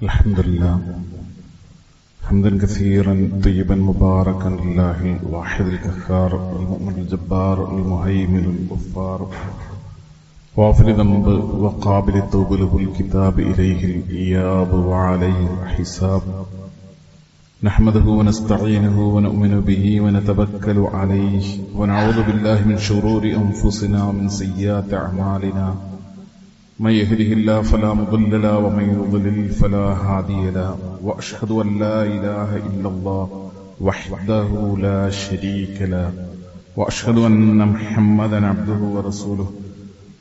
الحمد لله حمدا كثيرا طيبا مباركا لله الواحد القهار المؤمن الجبار المهيمن الغفار غافر الذنب وقابل التوب له الكتاب إليه الإياب وعليه الحساب نحمده ونستعينه ونؤمن به ونتوكل عليه ونعوذ بالله من شرور أنفسنا ومن سيئات أعمالنا من يهده الله فلا مضل له ومن يضلل فلا هادي له وأشهد أن لا إله إلا الله وحده لا شريك له وأشهد أن محمدا عبده ورسوله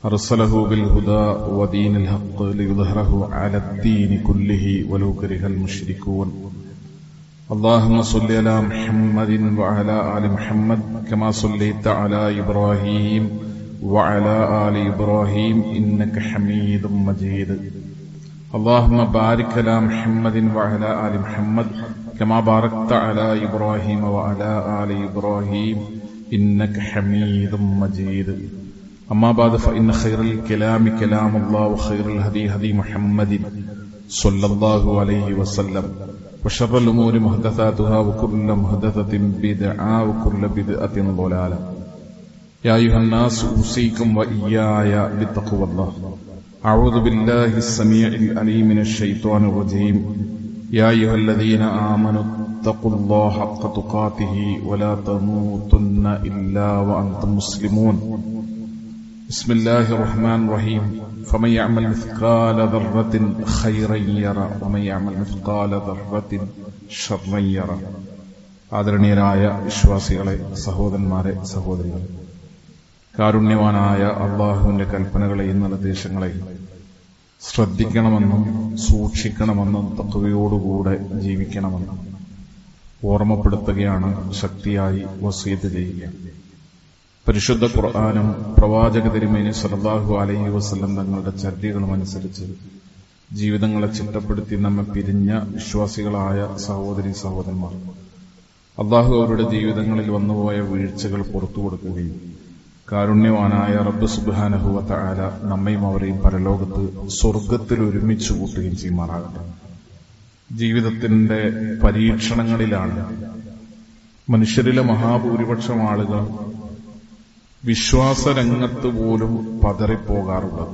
أرسله بالهدى ودين الحق ليظهره على الدين كله ولو كره المشركون اللهم صل على محمد وعلى آل محمد كما صليت على إبراهيم وعلى آل إبراهيم إنك حميد مجيد اللهم بارك على محمد وعلى آل محمد كما باركت على إبراهيم وعلى آل إبراهيم إنك حميد مجيد أما بعد فإن خير الكلام كلام الله وخير الهدي هدي محمد صلى الله عليه وسلم وشر الأمور محدثاتها وكل محدثة بدعة وكل بدعة ضلالة يا أيها الناس أوصيكم وإياي بتقوى الله أعوذ بالله السميع العليم من الشيطان الرجيم يا أيها الذين آمنوا اتقوا الله حق تقاته ولا تموتن إلا وأنتم مسلمون بسم الله الرحمن الرحيم فمن يعمل مثقال ذرة خيرا يرى ومن يعمل مثقال ذرة شرا يرى ആദരണീയരായ വിശ്വാസികളെ, സഹോദരന്മാരെ, സഹോദരികളെ, കാരുണ്യവാനായ അള്ളാഹുവിന്റെ കൽപ്പനകളെയും നിർദ്ദേശങ്ങളെയും ശ്രദ്ധിക്കണമെന്നും സൂക്ഷിക്കണമെന്നും തഖ്വയോടുകൂടെ ജീവിക്കണമെന്നും ഓർമ്മപ്പെടുത്തുകയാണ്, ശക്തിയായി വസിയത്ത് ചെയ്യുക. പരിശുദ്ധ ഖുർആനും പ്രവാചക തിരുമേനി സല്ലല്ലാഹു അലൈഹി വസല്ലം തങ്ങളുടെ ചര്യകളും അനുസരിച്ച് ജീവിതങ്ങളെ ചിട്ടപ്പെടുത്തി നമ്മെ പിരിഞ്ഞ വിശ്വാസികളായ സഹോദരി സഹോദരന്മാർ, അള്ളാഹു അവരുടെ ജീവിതങ്ങളിൽ വന്നുപോയ വീഴ്ചകൾ പുറത്തു കൊടുക്കുകയും കാരുണ്യവാനായ റബ്ബ് സുബ്ഹാനഹു വ തആല നമ്മയും അവരെയും പരലോകത്ത് സ്വർഗത്തിൽ ഒരുമിച്ച് കൂട്ടുകയും ചെയ്യുമാറാകട്ടെ. ജീവിതത്തിന്റെ പരീക്ഷണങ്ങളിലാണ് മനുഷ്യരിലെ മഹാഭൂരിപക്ഷം ആളുകൾ വിശ്വാസരംഗത്ത് പോലും പതറിപ്പോകാറുള്ളത്.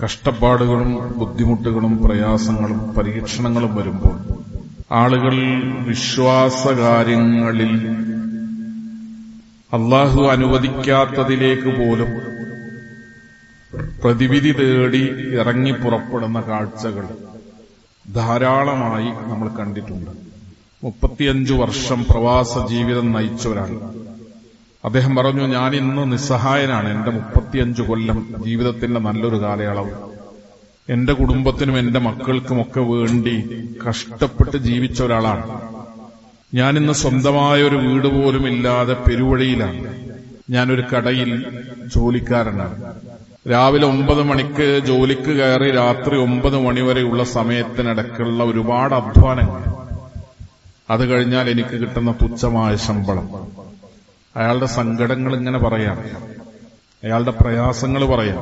കഷ്ടപ്പാടുകളും ബുദ്ധിമുട്ടുകളും പ്രയാസങ്ങളും പരീക്ഷണങ്ങളും വരുമ്പോൾ ആളുകൾ വിശ്വാസകാര്യങ്ങളിൽ അള്ളാഹു അനുവദിക്കാത്തതിലേക്ക് പോലും പ്രതിവിധി തേടി ഇറങ്ങി പുറപ്പെടുന്ന കാഴ്ചകൾ ധാരാളമായി നമ്മൾ കണ്ടിട്ടുണ്ട്. 35 വർഷം പ്രവാസ ജീവിതം നയിച്ച ഒരാൾ അദ്ദേഹം പറഞ്ഞു, ഞാൻ ഇന്ന് നിസ്സഹായനാണ്. എന്റെ 35 കൊല്ലം ജീവിതത്തിന്റെ നല്ലൊരു കാലയളവ് എന്റെ കുടുംബത്തിനും എന്റെ മക്കൾക്കുമൊക്കെ വേണ്ടി കഷ്ടപ്പെട്ട് ജീവിച്ച ഒരാളാണ്. ഞാനിന്ന് സ്വന്തമായ ഒരു വീട് പോലും ഇല്ലാതെ പെരുവഴിയിലാണ്. ഞാനൊരു കടയിൽ ജോലിക്കാരനാണ്. രാവിലെ 9 മണിക്ക് ജോലിക്ക് കയറി രാത്രി 9 മണിവരെയുള്ള സമയത്തിനിടയ്ക്കുള്ള ഒരുപാട് അധ്വാനങ്ങൾ, അത് കഴിഞ്ഞാൽ എനിക്ക് കിട്ടുന്ന തുച്ഛമായ ശമ്പളം. അയാളുടെ സങ്കടങ്ങൾ ഇങ്ങനെ പറയാം, അയാളുടെ പ്രയാസങ്ങൾ പറയാം.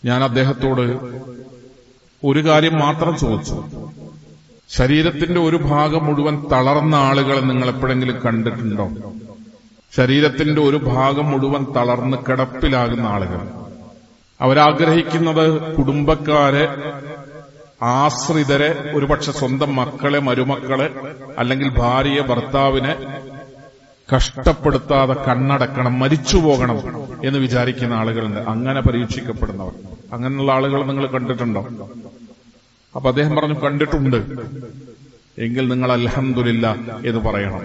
ഞാൻ അദ്ദേഹത്തോട് ഒരു കാര്യം മാത്രം ചോദിച്ചു. ശരീരത്തിന്റെ ഒരു ഭാഗം മുഴുവൻ തളർന്ന ആളുകളെ നിങ്ങൾ എപ്പോഴെങ്കിലും കണ്ടിട്ടുണ്ടോ? ശരീരത്തിന്റെ ഒരു ഭാഗം മുഴുവൻ തളർന്ന് കിടപ്പിലാകുന്ന ആളുകൾ. അവരാഗ്രഹിക്കുന്നത് കുടുംബക്കാരെ, ആശ്രിതരെ, ഒരുപക്ഷെ സ്വന്തം മക്കളെ, മരുമക്കളെ, അല്ലെങ്കിൽ ഭാര്യയെ, ഭർത്താവിനെ കഷ്ടപ്പെടുത്താതെ കണ്ണടക്കണം, മരിച്ചു പോകണം എന്ന് വിചാരിക്കുന്ന ആളുകളുണ്ട്. അങ്ങനെ പരീക്ഷിക്കപ്പെടുന്നവർ, അങ്ങനെയുള്ള ആളുകൾ നിങ്ങൾ കണ്ടിട്ടുണ്ടോ? അപ്പൊ അദ്ദേഹം പറഞ്ഞു, കണ്ടിട്ടുണ്ട്. എങ്കിൽ നിങ്ങൾ അൽഹംദുലില്ലാഹ് എന്ന് പറയണം.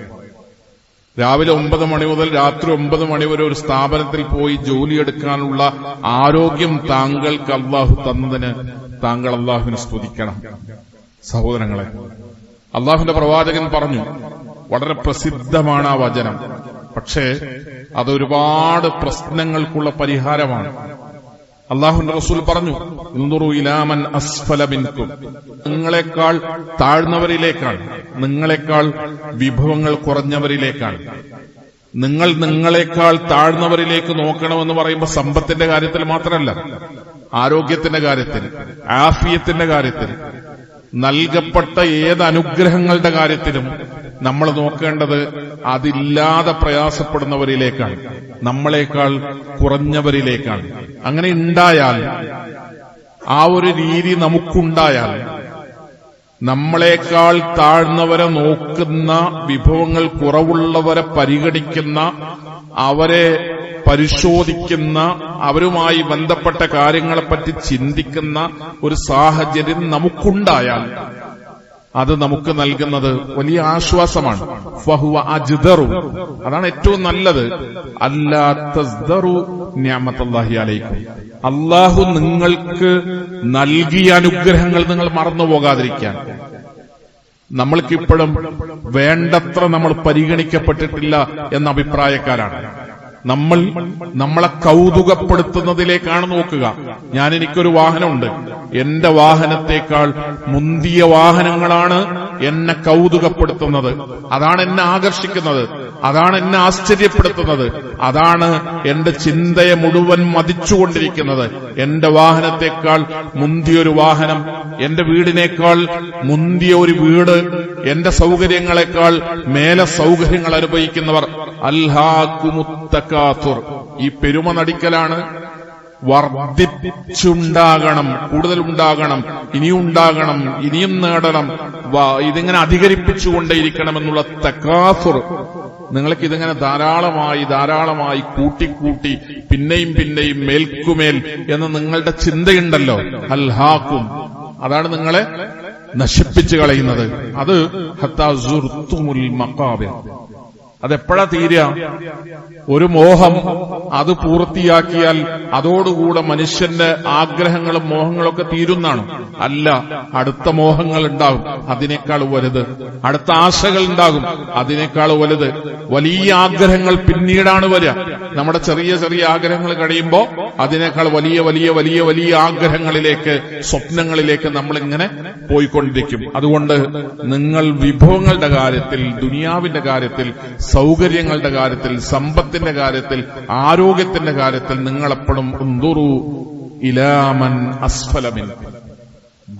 രാവിലെ 9 മണി മുതൽ രാത്രി 9 മണി വരെ ഒരു സ്ഥാപനത്തിൽ പോയി ജോലിയെടുക്കാനുള്ള ആരോഗ്യം താങ്കൾക്ക് അള്ളാഹു തന്നതിന് താങ്കൾ അള്ളാഹുവിനെ സ്തുതിക്കണം. സഹോദരങ്ങളെ, അള്ളാഹുവിന്റെ പ്രവാചകൻ പറഞ്ഞു, വളരെ പ്രസിദ്ധമാണ് ആ വചനം, പക്ഷേ അതൊരുപാട് പ്രശ്നങ്ങൾക്കുള്ള പരിഹാരമാണ്. അള്ളാഹുവിന്റെ റസൂൽ പറഞ്ഞു, ഇൻദുറു ഇലാ മൻ അസ്ഫല മിൻകും, നിങ്ങളെക്കാൾ താഴ്ന്നവരിലേക്കാണ്, നിങ്ങളെക്കാൾ വിഭവങ്ങൾ കുറഞ്ഞവരിലേക്കാണ്. നിങ്ങളെക്കാൾ താഴ്ന്നവരിലേക്ക് നോക്കണമെന്ന് പറയുമ്പോൾ സമ്പത്തിന്റെ കാര്യത്തിൽ മാത്രമല്ല, ആരോഗ്യത്തിന്റെ കാര്യത്തിൽ, ആഫിയത്തിന്റെ കാര്യത്തിൽ, നൽകപ്പെട്ട ഏത് അനുഗ്രഹങ്ങളുടെ കാര്യത്തിലും നമ്മൾ നോക്കേണ്ടത് അതില്ലാതെ പ്രയാസപ്പെടുന്നവരിലേക്കാണ്, നമ്മളെക്കാൾ കുറഞ്ഞവരിലേക്കാണ്. അങ്ങനെ ഉണ്ടായാൽ, ആ ഒരു രീതി നമുക്കുണ്ടായാൽ, നമ്മളെക്കാൾ താഴ്ന്നവരെ നോക്കുന്ന, വിഭവങ്ങൾ കുറവുള്ളവരെ പരിഗണിക്കുന്ന, അവരെ പരിശോധിക്കുന്ന, അവരുമായി ബന്ധപ്പെട്ട കാര്യങ്ങളെപ്പറ്റി ചിന്തിക്കുന്ന ഒരു സാഹചര്യം നമുക്കുണ്ടായാൽ അത് നമുക്ക് നൽകുന്നത് വലിയ ആശ്വാസമാണ്. ഫഹുവ അജ്ദറു, അതാണ് ഏറ്റവും നല്ലത്. അല്ലാ തസ്ദറു നിഅമത്തല്ലാഹി അലൈക്കും, അല്ലാഹു നിങ്ങൾക്ക് നൽകിയ അനുഗ്രഹങ്ങൾ നിങ്ങൾ മറന്നുപോകാതിരിക്കാൻ. നമ്മൾക്കിപ്പോഴും വേണ്ടത്ര നമ്മൾ പരിഗണിക്കപ്പെട്ടിട്ടില്ല എന്ന അഭിപ്രായക്കാരാണ്. നമ്മളെ കൗതുകപ്പെടുത്തുന്നതിലേക്കാണ് നോക്കുക. എനിക്കൊരു വാഹനമുണ്ട്, എന്റെ വാഹനത്തെക്കാൾ മുന്തിയ വാഹനങ്ങളാണ് എന്നെ കൗതുകപ്പെടുത്തുന്നത്, അതാണ് എന്നെ ആകർഷിക്കുന്നത്, അതാണ് എന്നെ ആശ്ചര്യപ്പെടുത്തുന്നത്, അതാണ് എന്റെ ചിന്തയെ മുഴുവൻ മതിച്ചുകൊണ്ടിരിക്കുന്നത്. എന്റെ വാഹനത്തെക്കാൾ മുന്തിയൊരു വാഹനം, എന്റെ വീടിനേക്കാൾ മുന്തിയ ഒരു വീട്, എന്റെ സൗകര്യങ്ങളെക്കാൾ മേലെ സൗകര്യങ്ങൾ അനുഭവിക്കുന്നവർ. അൽഹാകുമുത്തകാതുർ, ഈ പെരുമ നടിക്കലാണ്. വർദ്ധിച്ചുണ്ടാകണം, കൂടുതലുണ്ടാകണം, ഇനിയുണ്ടാകണം, ഇനിയും നേടണം, ഇതിങ്ങനെ അധികരിപ്പിച്ചുകൊണ്ടേയിരിക്കണമെന്നുള്ള തകാസുർ. നിങ്ങൾക്ക് ഇതിങ്ങനെ ധാരാളമായി കൂട്ടിക്കൂട്ടി പിന്നെയും പിന്നെയും മേൽക്കുമേൽ എന്ന് നിങ്ങളുടെ ചിന്തയുണ്ടല്ലോ. അൽഹാക്കും, അതാണ് നിങ്ങളെ നശിപ്പിച്ചു കളയുന്നത്. അത് ഹത്താ സുർത്തുമുൽ മഖാബിർ, അതെപ്പോഴാ തീരുക? ഒരു മോഹം അത് പൂർത്തിയാക്കിയാൽ അതോടുകൂടെ മനുഷ്യന്റെ ആഗ്രഹങ്ങളും മോഹങ്ങളൊക്കെ തീരുന്നാണ്. അല്ല, അടുത്ത മോഹങ്ങൾ ഉണ്ടാകും, അതിനേക്കാൾ വലുത്. അടുത്ത ആശകൾ ഉണ്ടാകും, അതിനേക്കാൾ വലുത്. വലിയ ആഗ്രഹങ്ങൾ പിന്നീടാണ് വരിക. നമ്മുടെ ചെറിയ ചെറിയ ആഗ്രഹങ്ങൾ കഴിയുമ്പോ അതിനേക്കാൾ വലിയ വലിയ വലിയ വലിയ ആഗ്രഹങ്ങളിലേക്ക്, സ്വപ്നങ്ങളിലേക്ക് നമ്മളിങ്ങനെ പോയിക്കൊണ്ടിരിക്കും. അതുകൊണ്ട് നിങ്ങൾ വിഭവങ്ങളുടെ കാര്യത്തിൽ, ദുനിയാവിന്റെ കാര്യത്തിൽ, സൗകര്യങ്ങളുടെ കാര്യത്തിൽ, സമ്പത്തിന്റെ കാര്യത്തിൽ, ആരോഗ്യത്തിന്റെ കാര്യത്തിൽ നിങ്ങളെപ്പോഴും ഉൻദുറു ഇലാ മൻ അസ്ഫല മിൻകും,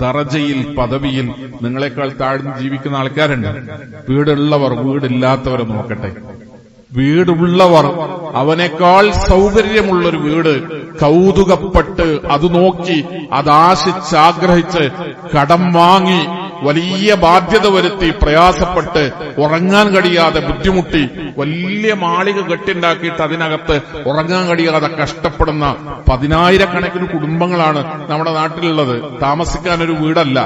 ദറജയിൽ, പദവിയിൽ നിങ്ങളെക്കാൾ താഴ്ന്ന് ജീവിക്കുന്ന ആൾക്കാരുണ്ട്. വീടുള്ളവർ വീടില്ലാത്തവരെ നോക്കട്ടെ. വീടുള്ളവർ അവനേക്കാൾ സൗകര്യമുള്ളൊരു വീട് കൗതുകപ്പെട്ട് അത് നോക്കി, അതാശിച്ചാഗ്രഹിച്ച്, കടം വാങ്ങി, വലിയ ബാധ്യത വരുത്തി, പ്രയാസപ്പെട്ട്, ഉറങ്ങാൻ കഴിയാതെ ബുദ്ധിമുട്ടി, വലിയ മാളിക കെട്ടിണ്ടാക്കിയിട്ട് അതിനകത്ത് ഉറങ്ങാൻ കഴിയാതെ കഷ്ടപ്പെടുന്ന 10,000-കണക്കിന് കുടുംബങ്ങളാണ് നമ്മുടെ നാട്ടിലുള്ളത്. താമസിക്കാനൊരു വീടല്ല,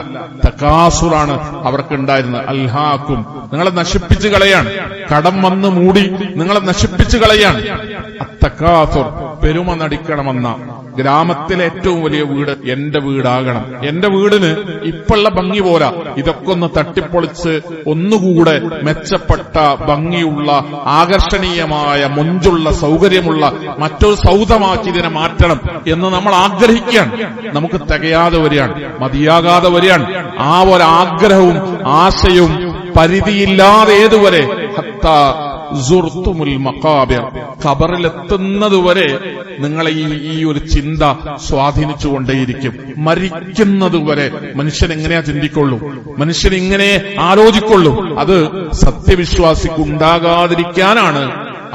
തകാസുറാണ് അവർക്കുണ്ടായിരുന്നത്. അൽഹാക്കും, നിങ്ങളെ നശിപ്പിച്ചു കളയാണ്. കടം വന്ന് മൂടി നിങ്ങളെ നശിപ്പിച്ചു കളയാണ്. അത്തകാസുർ, പെരുമ നടിക്കണമെന്ന ഗ്രാമത്തിലെ ഏറ്റവും വലിയ വീട് എന്റെ വീടാകണം. എന്റെ വീടിന് ഇപ്പോഴുള്ള ഭംഗി പോരാ, ഇതൊക്കെ ഒന്ന് തട്ടിപ്പൊളിച്ച് ഒന്നുകൂടെ മെച്ചപ്പെട്ട, ഭംഗിയുള്ള, ആകർഷണീയമായ, മൊഞ്ചുള്ള, സൗകര്യമുള്ള മറ്റൊരു സൗധമാക്കി ഇതിനെ മാറ്റണം എന്ന് നമ്മൾ ആഗ്രഹിക്കുകയാണ്. നമുക്ക് തികയാതെ വരികയാണ്, മതിയാകാതെ വരികയാണ്. ആ ഒരാഗ്രഹവും ആശയവും പരിധിയില്ലാതെ ഏതുവരെ ഹത്താ സുർത്തുമുൽ മഖാബിർ, ഖബറിലെത്തുന്നതുവരെ നിങ്ങളെ ഈ ഒരു ചിന്ത സ്വാധീനിച്ചുകൊണ്ടേയിരിക്കും. മരിക്കുന്നതുവരെ മനുഷ്യൻ എങ്ങനെയാ ചിന്തിക്കൊള്ളൂ, മനുഷ്യൻ ഇങ്ങനെ ആലോചിക്കൊള്ളൂ. അത് സത്യവിശ്വാസിക്കുണ്ടാകാതിരിക്കാനാണ്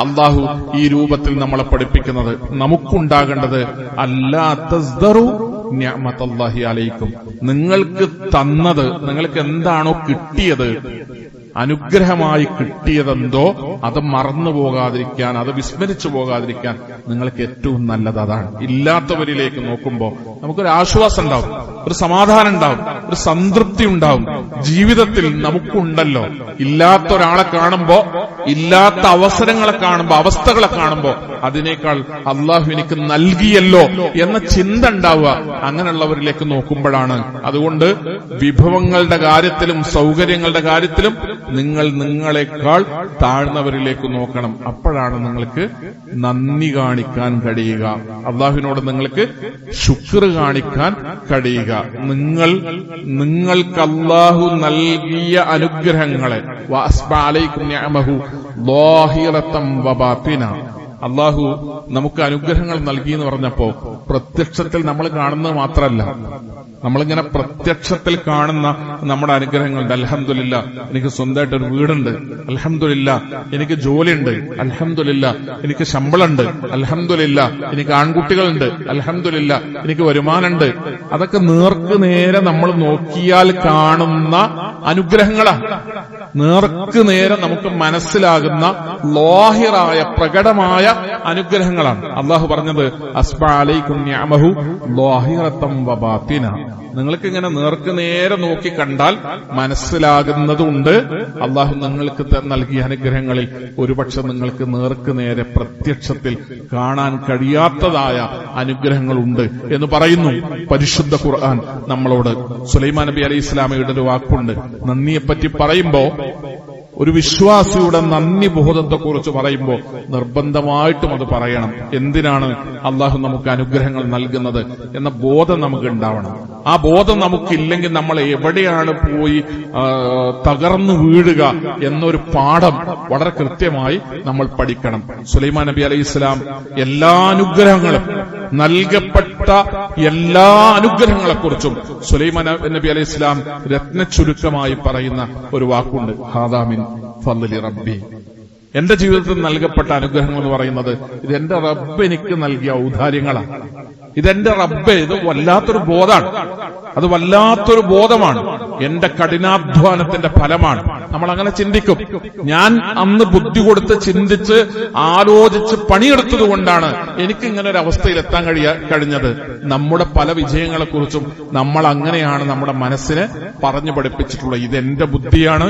അല്ലാഹു ഈ രൂപത്തിൽ നമ്മളെ പഠിപ്പിക്കുന്നത്. നമുക്കുണ്ടാകേണ്ടത് അല്ലാ തസ്ദറു നിഅമത്തല്ലാഹി അലൈക്കും, നിങ്ങൾക്ക് തന്നത്, നിങ്ങൾക്ക് എന്താണോ കിട്ടിയത്, അനുഗ്രഹമായി കിട്ടിയതെന്തോ അത് മറന്നു പോകാതിരിക്കാൻ, അത് വിസ്മരിച്ചു പോകാതിരിക്കാൻ നിങ്ങൾക്ക് ഏറ്റവും നല്ലത് അതാണ്. ഇല്ലാത്തവരിലേക്ക് നോക്കുമ്പോൾ നമുക്കൊരു ആശ്വാസം ഉണ്ടാവും, ഒരു സമാധാനം ഉണ്ടാവും, ഒരു സംതൃപ്തി ഉണ്ടാവും. ജീവിതത്തിൽ നമുക്കുണ്ടല്ലോ, ഇല്ലാത്ത ഒരാളെ കാണുമ്പോ, ഇല്ലാത്ത അവസരങ്ങളെ കാണുമ്പോ, അവസ്ഥകളെ കാണുമ്പോ അതിനേക്കാൾ അള്ളാഹു എനിക്ക് നൽകിയല്ലോ എന്ന ചിന്ത ഉണ്ടാവുക അങ്ങനെയുള്ളവരിലേക്ക് നോക്കുമ്പോഴാണ്. അതുകൊണ്ട് വിഭവങ്ങളുടെ കാര്യത്തിലും സൗകര്യങ്ങളുടെ കാര്യത്തിലും നിങ്ങൾ നിങ്ങളെക്കാൾ താഴ്ന്നവരിലേക്ക് നോക്കണം. അപ്പോഴാണ് നിങ്ങൾക്ക് നന്ദി കാണിക്കാൻ കഴിയുക, അള്ളാഹുവിനോട് നിങ്ങൾക്ക് ശുക്ർ കാണിക്കാൻ കഴിയുക. നിങ്ങൾക്ക് അള്ളാഹു നൽകിയ അനുഗ്രഹങ്ങളെ, വഅസ്ബഅ അലൈക്കും നിഅമഹു ളാഹിറതൻ വബാതിന, അള്ളാഹു നമുക്ക് അനുഗ്രഹങ്ങൾ നൽകി എന്ന് പറഞ്ഞപ്പോ പ്രത്യക്ഷത്തിൽ നമ്മൾ കാണുന്നത് മാത്രമല്ല, നമ്മളിങ്ങനെ പ്രത്യക്ഷത്തിൽ കാണുന്ന നമ്മുടെ അനുഗ്രഹങ്ങളുണ്ട്. അൽഹംദുലില്ലാ എനിക്ക് സ്വന്തമായിട്ടൊരു വീടുണ്ട്, അൽഹംദുലില്ലാ എനിക്ക് ജോലിയുണ്ട്, അൽഹംദുലില്ലാ എനിക്ക് ശമ്പളമുണ്ട്, അൽഹംദുലില്ലാ എനിക്ക് ആൺകുട്ടികളുണ്ട്, അൽഹംദുലില്ലാ എനിക്ക് വരുമാനമുണ്ട്. അതൊക്കെ നേർക്ക് നേരെ നമ്മൾ നോക്കിയാൽ കാണുന്ന അനുഗ്രഹങ്ങളാണ്. നേർക്ക് നേരെ നമുക്ക് മനസ്സിലാകുന്ന ലാഹിറായ പ്രകടമായ അനുഗ്രഹങ്ങളാണ്. അള്ളാഹു പറഞ്ഞത് അസ്ബഅ അലൈക്കും നിഅമഹു ലാഹിറത്തൻ വബാത്തിന. നിങ്ങൾക്ക് ഇങ്ങനെ നേർക്ക് നേരെ നോക്കി കണ്ടാൽ മനസ്സിലാകുന്നതുണ്ട് അള്ളാഹു നിങ്ങൾക്ക് നൽകിയ അനുഗ്രഹങ്ങളിൽ ഒരുപക്ഷെ നിങ്ങൾക്ക് നേർക്ക് നേരെ പ്രത്യക്ഷത്തിൽ കാണാൻ കഴിയാത്തതായ അനുഗ്രഹങ്ങളുണ്ട് എന്ന് പറയുന്നു പരിശുദ്ധ ഖുർആൻ നമ്മളോട്. സുലൈമാൻ നബി അലൈഹി ഇസ്ലാമയുടെ ഒരു വാക്കുണ്ട്. നന്ദിയെപ്പറ്റി പറയുമ്പോ, ഒരു വിശ്വാസിയുടെ നന്ദി ബോധത്തെക്കുറിച്ച് പറയുമ്പോൾ നിർബന്ധമായിട്ടും അത് പറയണം. എന്തിനാണ് അള്ളാഹു നമുക്ക് അനുഗ്രഹങ്ങൾ നൽകുന്നത് എന്ന ബോധം നമുക്ക് ഉണ്ടാവണം. ആ ബോധം നമുക്കില്ലെങ്കിൽ നമ്മൾ എവിടെയാണ് പോയി തകർന്നു വീഴുക എന്നൊരു പാഠം വളരെ കൃത്യമായി നമ്മൾ പഠിക്കണം. സുലൈമാൻ നബി അലൈഹി ഇസ്ലാം എല്ലാ അനുഗ്രഹങ്ങളും നൽകപ്പെട്ട എല്ലാ അനുഗ്രഹങ്ങളെക്കുറിച്ചും സുലൈമാൻ നബി അലൈഹി ഇസ്ലാം രത്നച്ചുരുക്കമായി പറയുന്ന ഒരു വാക്കുണ്ട്, ഹാദാമിൻ ഫദ്ലി റബ്ബി. എന്റെ ജീവിതത്തിൽ നൽകപ്പെട്ട അനുഗ്രഹങ്ങൾ എന്ന് പറയുന്നത് ഇത് എന്റെ റബ്ബ് എനിക്ക് നൽകിയ ഔദാര്യങ്ങളാണ്. ഇതെന്റെ റബ്ബ്, ഇത് വല്ലാത്തൊരു ബോധമാണ്, അത് വല്ലാത്തൊരു ബോധമാണ്. എന്റെ കഠിനാധ്വാനത്തിന്റെ ഫലമാണ്. നമ്മൾ അങ്ങനെ ചിന്തിക്കും. ഞാൻ അന്ന് ബുദ്ധി കൊടുത്ത് ചിന്തിച്ച് ആലോചിച്ച് പണിയെടുത്തത് കൊണ്ടാണ് എനിക്ക് ഇങ്ങനെ ഒരു അവസ്ഥയിൽ എത്താൻ കഴിഞ്ഞത്. നമ്മുടെ പല വിജയങ്ങളെക്കുറിച്ചും നമ്മൾ അങ്ങനെയാണ് നമ്മുടെ മനസ്സിനെ പറഞ്ഞു പഠിപ്പിച്ചിട്ടുള്ളത്. ഇതെന്റെ ബുദ്ധിയാണ്,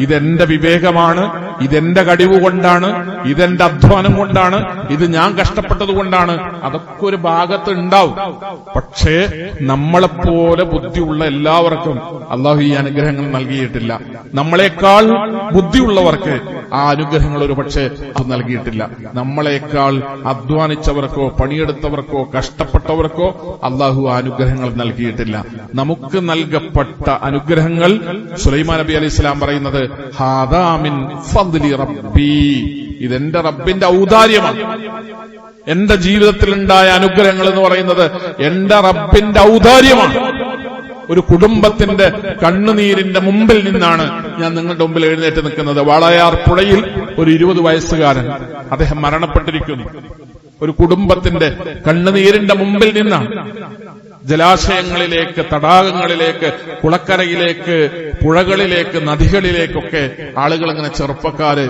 ഇതെന്റെ വിവേകമാണ്, ഇതെന്റെ കഴിവ് കൊണ്ടാണ്, ഇതെന്റെ അധ്വാനം കൊണ്ടാണ്, ഇത് ഞാൻ കഷ്ടപ്പെട്ടത് കൊണ്ടാണ്. അതൊക്കെ ഒരു ഭാഗത്ത് ഉണ്ടാവും. പക്ഷേ നമ്മളെപ്പോലെ ബുദ്ധിയുള്ള എല്ലാവർക്കും അള്ളാഹു ഈ അനുഗ്രഹങ്ങൾ നൽകിയിട്ടില്ല. നമ്മളെക്കാൾ ബുദ്ധിയുള്ളവർക്ക് ആ അനുഗ്രഹങ്ങൾ ഒരു പക്ഷേ അത് നൽകിയിട്ടില്ല. നമ്മളെക്കാൾ അധ്വാനിച്ചവർക്കോ പണിയെടുത്തവർക്കോ കഷ്ടപ്പെട്ടവർക്കോ അള്ളാഹു ആ അനുഗ്രഹങ്ങൾ നൽകിയിട്ടില്ല. നമുക്ക് നൽകപ്പെട്ട അനുഗ്രഹങ്ങൾ സുലൈമാൻ നബി അലൈഹി ഇസ്ലാം പറയുന്നത് ഹാദാ മിൻ ഫദ്ലി റബ്ബി, ഇതെന്റെ റബ്ബിന്റെ ഔദാര്യമാണ്. എന്റെ ജീവിതത്തിലുണ്ടായ അനുഗ്രഹങ്ങൾ എന്ന് പറയുന്നത് എന്റെ റബ്ബിന്റെ ഔദാര്യമാണ്. ഒരു കുടുംബത്തിന്റെ കണ്ണുനീരിന്റെ മുമ്പിൽ നിന്നാണ് ഞാൻ നിങ്ങളുടെ മുമ്പിൽ എഴുന്നേറ്റ് നിൽക്കുന്നത്. വാളയാർ പുഴയിൽ ഒരു 20 വയസ്സുകാരൻ അദ്ദേഹം മരണപ്പെട്ടിരിക്കുന്നു. ഒരു കുടുംബത്തിന്റെ കണ്ണുനീരിന്റെ മുമ്പിൽ നിന്നാണ്. ജലാശയങ്ങളിലേക്ക്, തടാകങ്ങളിലേക്ക്, കുളക്കരയിലേക്ക്, പുഴകളിലേക്ക്, നദികളിലേക്കൊക്കെ ആളുകൾ ഇങ്ങനെ ചെറുപ്പക്കാര്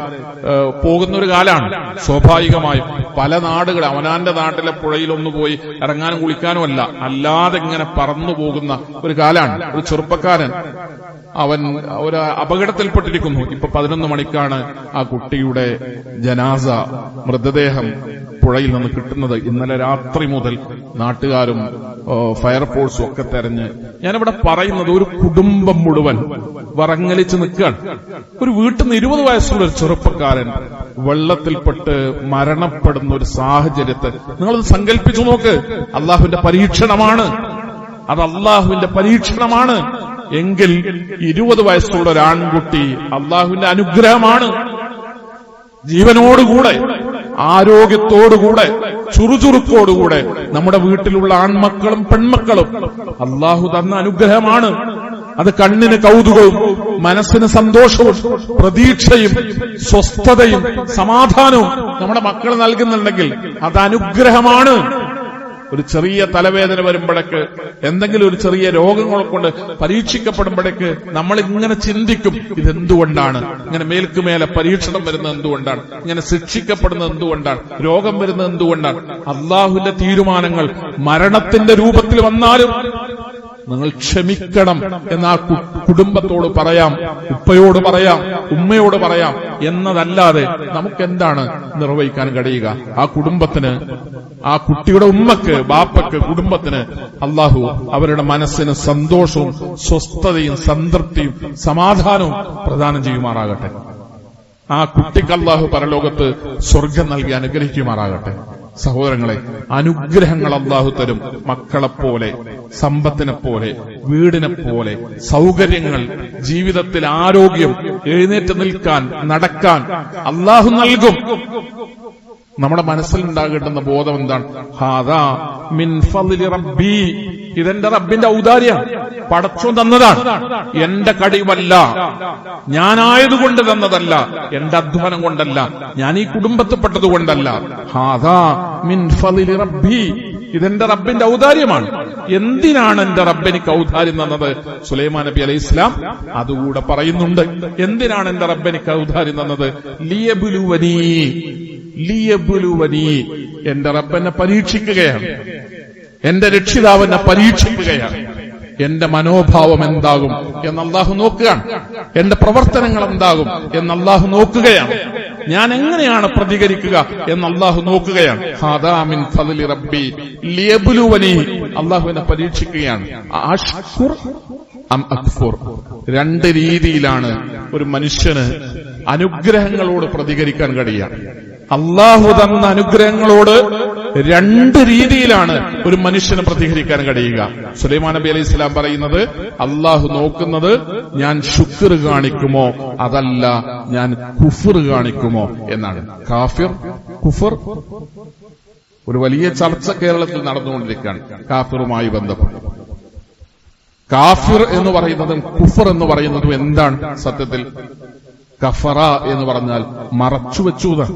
പോകുന്നൊരു കാലാണ്. സ്വാഭാവികമായും പല നാടുകൾ, അവനാന്റെ നാട്ടിലെ പുഴയിലൊന്നു പോയി ഇറങ്ങാനും കുളിക്കാനും അല്ലാതെ ഇങ്ങനെ പറന്നു പോകുന്ന ഒരു കാലാണ്. ഒരു ചെറുപ്പക്കാരൻ അവൻ ഒരു അപകടത്തിൽപ്പെട്ടിരിക്കുന്നു. ഇപ്പൊ 11 മണിക്കാണ് ആ കുട്ടിയുടെ ജനാസ, മൃതദേഹം പുഴയിൽ നിന്ന് കിട്ടുന്നത്. ഇന്നലെ രാത്രി മുതൽ നാട്ടുകാരും ഫയർഫോഴ്സും ഒക്കെ തെരഞ്ഞ്, ഞാനിവിടെ പറയുന്നത് ഒരു കുടുംബം മുഴുവൻ വറങ്ങലിച്ച് നിൽക്കുകയാണ്. ഒരു വീട്ടിൽ നിന്ന് 20 വയസ്സുള്ള ഒരു ചെറുപ്പക്കാരൻ വെള്ളത്തിൽപ്പെട്ട് മരണപ്പെടുന്ന ഒരു സാഹചര്യത്തെ നിങ്ങളത് സങ്കല്പിച്ചു നോക്ക്. അള്ളാഹുവിന്റെ പരീക്ഷണമാണ് അത്, അള്ളാഹുവിന്റെ പരീക്ഷണമാണ്. എങ്കിൽ 20 വയസ്സുള്ള ഒരു ആൺകുട്ടി അള്ളാഹുവിന്റെ അനുഗ്രഹമാണ്. ജീവനോടുകൂടെ, ആരോഗ്യത്തോടുകൂടെ, ചുറുചുറുക്കോടുകൂടെ നമ്മുടെ വീട്ടിലുള്ള ആൺമക്കളും പെൺമക്കളും അള്ളാഹു തന്ന അനുഗ്രഹമാണ്. അത് കണ്ണിന് കൗതുകവും മനസ്സിന് സന്തോഷവും പ്രതീക്ഷയും സ്വസ്ഥതയും സമാധാനവും നമ്മുടെ മക്കൾ നൽകുന്നുണ്ടെങ്കിൽ അത് അനുഗ്രഹമാണ്. ഒരു ചെറിയ തലവേദന വരുമ്പോഴേക്ക്, എന്തെങ്കിലും ഒരു ചെറിയ രോഗങ്ങൾ കൊണ്ട് പരീക്ഷിക്കപ്പെടുമ്പോഴേക്ക് നമ്മൾ ഇങ്ങനെ ചിന്തിക്കും, ഇതെന്തുകൊണ്ടാണ് ഇങ്ങനെ മേൽക്കുമേലെ പരീക്ഷണം വരുന്നത്, എന്തുകൊണ്ടാണ് ഇങ്ങനെ ശിക്ഷിക്കപ്പെടുന്നത്, എന്തുകൊണ്ടാണ് രോഗം വരുന്നത്, എന്തുകൊണ്ടാണ്? അള്ളാഹുവിന്റെ തീരുമാനങ്ങൾ മരണത്തിന്റെ രൂപത്തിൽ വന്നാലും നിങ്ങൾ ക്ഷമിക്കണം എന്ന് ആ കുടുംബത്തോട് പറയാം, ഉപ്പയോട് പറയാം, ഉമ്മയോട് പറയാം എന്നതല്ലാതെ നമുക്കെന്താണ് നിർവഹിക്കാൻ കഴിയുക? ആ കുടുംബത്തിന്, ആ കുട്ടിയുടെ ഉമ്മക്ക്, ബാപ്പക്ക്, കുടുംബത്തിന് അള്ളാഹു അവരുടെ മനസ്സിന് സന്തോഷവും സ്വസ്ഥതയും സംതൃപ്തിയും സമാധാനവും പ്രദാനം ചെയ്യുമാറാകട്ടെ. ആ കുട്ടിക്ക് അള്ളാഹു പരലോകത്ത് സ്വർഗം നൽകി അനുഗ്രഹിക്കുമാറാകട്ടെ. സഹോദരങ്ങളെ, അനുഗ്രഹങ്ങൾ അള്ളാഹു തരും. മക്കളെപ്പോലെ, സമ്പത്തിനെപ്പോലെ, വീടിനെപ്പോലെ, സൗകര്യങ്ങൾ, ജീവിതത്തിൽ ആരോഗ്യം, എഴുന്നേറ്റ് നിൽക്കാൻ, നടക്കാൻ അള്ളാഹു നൽകും. നമ്മുടെ മനസ്സിലുണ്ടാകേണ്ടുന്ന ബോധം എന്താണ്? ഹാദാ മിൻ ഫളിൽ റബ്ബി, ഇതെന്റെ റബ്ബിന്റെ ഔദാര്യമാണ്, പടച്ചോൻ തന്നതാണ്, എന്റെ കഴിവല്ല, ഞാനായതുകൊണ്ട് തന്നതല്ല, എന്റെ അധ്വാനം കൊണ്ടല്ല, ഞാൻ ഈ കുടുംബത്തിൽപ്പെട്ടത് കൊണ്ടല്ല. ഹാദാ മിൻ ഫളിൽ റബ്ബി, ഇതെന്റെ റബ്ബിന്റെ ഔദാര്യമാണ്. എന്തിനാണ് എന്റെ റബ്ബ് എനിക്ക് ഔദാര്യം തന്നത്? സുലൈമാൻ നബി അലൈഹി ഇസ്ലാം അതുകൂടെ പറയുന്നുണ്ട്. എന്തിനാണ് എന്റെ റബ്ബ് എനിക്ക് ഔദാര്യം തന്നത്? ലിയബ്ലുവനി, ലിയബ്ലുവനി, എന്റെ റബ്ബ് എന്നെ പരീക്ഷിക്കുകയാണ്, എന്റെ രക്ഷിതാവ് എന്നെ പരീക്ഷിക്കുകയാണ്. എന്റെ മനോഭാവം എന്താകും എന്ന് അല്ലാഹു നോക്കുകയാണ്, എന്റെ പ്രവർത്തനങ്ങൾ എന്താകും എന്ന് അല്ലാഹു നോക്കുകയാണ്, ഞാൻ എങ്ങനെയാണ് പ്രതികരിക്കുക എന്ന് അല്ലാഹു നോക്കുകയാണ്. ഹാദാ മിൻ ഫളിൽ റബ്ബി ലിയബ്ലുവനി, അല്ലാഹു എന്നെ പരീക്ഷിക്കുകയാണ്. അഷ്കുർ അം അക്ഫുർ, രണ്ട് രീതിയിലാണ് ഒരു മനുഷ്യന് അനുഗ്രഹങ്ങളോട് പ്രതികരിക്കാൻ കഴിയുക. അല്ലാഹു തന്ന അനുഗ്രഹങ്ങളോട് രണ്ട് രീതിയിലാണ് ഒരു മനുഷ്യന് പ്രതികരിക്കാൻ കഴിയുക. സുലൈമാൻ നബി അലൈഹി സ്വലാം പറയുന്നത്, അല്ലാഹു നോക്കുന്നത് ഞാൻ ശുക്ർ കാണിക്കുമോ അതല്ല ഞാൻ കുഫർ കാണിക്കുമോ എന്നാണ്. കാഫിർ, കുഫർ, ഒരു വലിയ ചർച്ച കേരളത്തിൽ നടന്നുകൊണ്ടിരിക്കുകയാണ് കാഫിറുമായി ബന്ധപ്പെട്ട്. കാഫിർ എന്ന് പറയുന്നതും കുഫർ എന്ന് പറയുന്നതും എന്താണ് സത്യത്തിൽ? കഫറ എന്ന് പറഞ്ഞാൽ മറച്ചുവെച്ചു എന്നാണ്.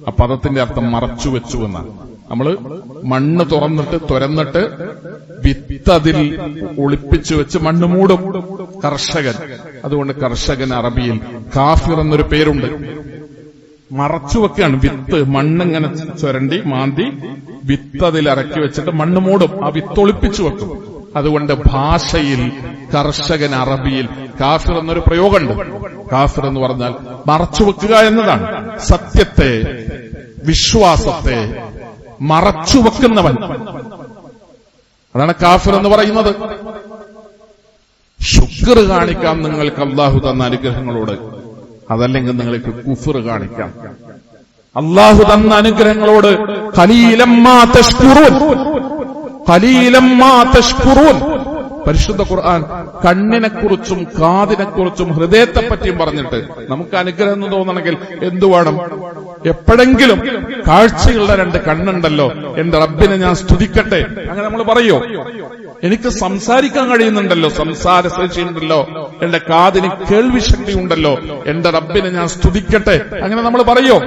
ആ പദത്തിന്റെ അർത്ഥം മറച്ചുവെച്ചു എന്നാണ്. നമ്മള് മണ്ണ് തുരന്നിട്ട് വിത്തതിൽ ഒളിപ്പിച്ചു വെച്ച് മണ്ണ് മൂടും കർഷകൻ. അതുകൊണ്ട് കർഷകൻ അറബിയിൽ കാഫിർ എന്നൊരു പേരുണ്ട്. മറച്ചുവെക്കുകയാണ്, വിത്ത് മണ്ണിങ്ങനെ ചുരണ്ടി മാന്തി വിത്തതിൽ ഇറക്കി വെച്ചിട്ട് മണ്ണ് മൂടും, ആ വിത്ത് ഒളിപ്പിച്ചു വെക്കും. അതുകൊണ്ട് ഭാഷയിൽ കർഷകൻ അറബിയിൽ കാഫിർ എന്നൊരു പ്രയോഗമുണ്ട്. കാഫിർ എന്ന് പറഞ്ഞാൽ മറച്ചുവെക്കുക എന്നതാണ്. സത്യത്തെ, വിശ്വാസത്തെ മറച്ചുവെക്കുന്നവൻ, അതാണ് കാഫിർ എന്ന് പറയുന്നത്. ശുക്ർ കാണിക്കാം നിങ്ങൾക്ക് അല്ലാഹു തന്ന അനുഗ്രഹങ്ങളോട്, അതല്ലെങ്കിൽ നിങ്ങൾക്ക് കുഫർ കാണിക്കാം. അല്ലാഹു തന്ന അനുഗ്രഹങ്ങളോട് ഖലീലമ്മാ തശ്കുറൂൻ, ഖലീലമ്മാ തശ്കുറൂൻ. പരിശുദ്ധ ഖുർആൻ കണ്ണിനെക്കുറിച്ചും കാതിനെക്കുറിച്ചും ഹൃദയത്തെപ്പറ്റിയും പറഞ്ഞിട്ട് നമുക്ക് അനുഗ്രഹം എന്ന് തോന്നണമെങ്കിൽ എന്തു വേണം? എപ്പോഴെങ്കിലും കാഴ്ചയുള്ള രണ്ട് കണ്ണുണ്ടല്ലോ, എന്റെ റബ്ബിനെ ഞാൻ സ്തുതിക്കട്ടെ, അങ്ങനെ നമ്മൾ പറയോ? എനിക്ക് സംസാരിക്കാൻ കഴിയുന്നുണ്ടല്ലോ, സംസാരശേഷിയുണ്ടല്ലോ, എന്റെ കാതിന് കേൾവി ശക്തി ഉണ്ടല്ലോ, എന്റെ റബ്ബിനെ ഞാൻ സ്തുതിക്കട്ടെ, അങ്ങനെ നമ്മൾ പറയോ?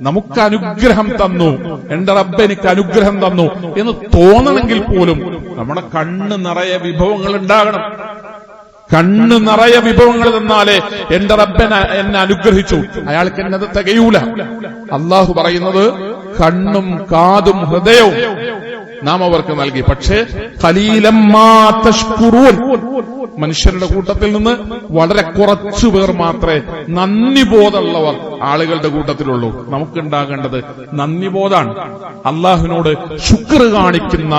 നമുക്ക് അനുഗ്രഹം തന്നു, എന്റെ റബ്ബ് എനിക്ക് അനുഗ്രഹം തന്നു എന്ന് തോന്നണമെങ്കിൽ പോലും നമ്മുടെ കണ്ണ് നിറയെ വിഭവങ്ങൾ ഉണ്ടാകണം. കണ്ണ് നിറയെ വിഭവങ്ങൾ തന്നാലേ എന്റെ റബ്ബനെ എന്നെ അനുഗ്രഹിച്ചു, അയാൾക്ക് എന്നത് തികയൂല. അല്ലാഹു പറയുന്നത് കണ്ണും കാതും ഹൃദയവും നാം അവർക്ക് നൽകി. പക്ഷേ ഖലീലമ്മാ തശ്കുറൂൻ, മനുഷ്യരുടെ കൂട്ടത്തിൽ നിന്ന് വളരെ കുറച്ചു പേർ മാത്രമേ നന്ദിബോധമുള്ളവർ ആളുകളുടെ കൂട്ടത്തിലുള്ളൂ. നമുക്കുണ്ടാകേണ്ടത് നന്ദിബോധാണ്. അള്ളാഹുവിനോട് ശുക്ർ കാണിക്കുന്ന,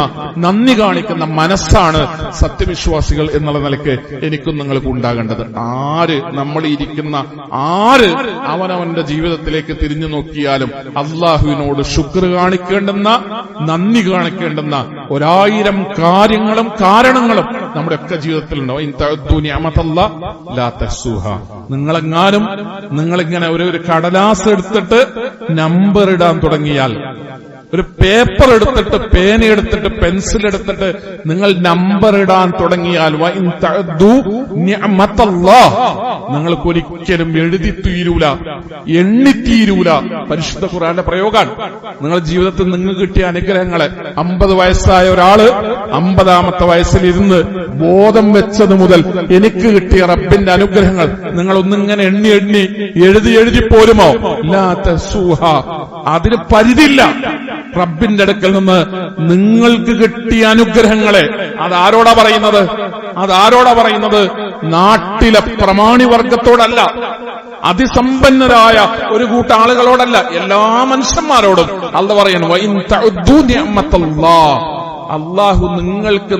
നന്ദി കാണിക്കുന്ന മനസ്സാണ് സത്യവിശ്വാസികൾ എന്നുള്ള നിലയ്ക്ക് എനിക്കും നിങ്ങൾക്കും ഉണ്ടാകേണ്ടത്. ആര് നമ്മളിരിക്കുന്ന ആര് അവനവന്റെ ജീവിതത്തിലേക്ക് തിരിഞ്ഞു നോക്കിയാലും അള്ളാഹുവിനോട് ശുക്ർ കാണിക്കേണ്ടുന്ന, നന്ദി കാണിക്കേണ്ടുന്ന 1000 കാര്യങ്ങളും കാരണങ്ങളും നമ്മുടെ ഒക്കെ ജീവിതത്തിലുണ്ടോ? നിങ്ങളെങ്ങാനും നിങ്ങളിങ്ങനെ ഒരു കടലാസ് എടുത്തിട്ട് നമ്പർ ഇടാൻ തുടങ്ങിയാൽ, ഒരു പേപ്പർ എടുത്തിട്ട്, പേന എടുത്തിട്ട്, പെൻസിൽ എടുത്തിട്ട് നിങ്ങൾ നമ്പർ ഇടാൻ തുടങ്ങിയാൽ നിങ്ങൾക്ക് ഒരിക്കലും എഴുതി തീരൂല, എണ്ണിത്തീരൂല. പരിശുദ്ധ ഖുർആന്റെ പ്രയോഗമാണ്. നിങ്ങളുടെ ജീവിതത്തിൽ നിങ്ങൾക്ക് കിട്ടിയ അനുഗ്രഹങ്ങളെ 50 വയസ്സായ ഒരാള് 50ാമത്തെ വയസ്സിലിരുന്ന് ബോധം വെച്ചത് മുതൽ എനിക്ക് കിട്ടിയ റബ്ബിന്റെ അനുഗ്രഹങ്ങൾ നിങ്ങൾ ഒന്നിങ്ങനെ എണ്ണി എണ്ണി എഴുതി പോരുമോ? അതിന് പരിധിയില്ല. റബ്ബിന്റെ അടുക്കൽ നിന്ന് നിങ്ങൾക്ക് കിട്ടിയ അനുഗ്രഹങ്ങളെ അതാരോടാ പറയുന്നത്? അതാരോടാ പറയുന്നത്? നാട്ടിലെ പ്രമാണിവർഗത്തോടല്ല, അതിസമ്പന്നരായ ഒരു കൂട്ടം ആളുകളോടല്ല, എല്ലാ മനുഷ്യന്മാരോടും അല്ലാഹു പറയുന്നു, അള്ളാഹു നിങ്ങൾക്ക്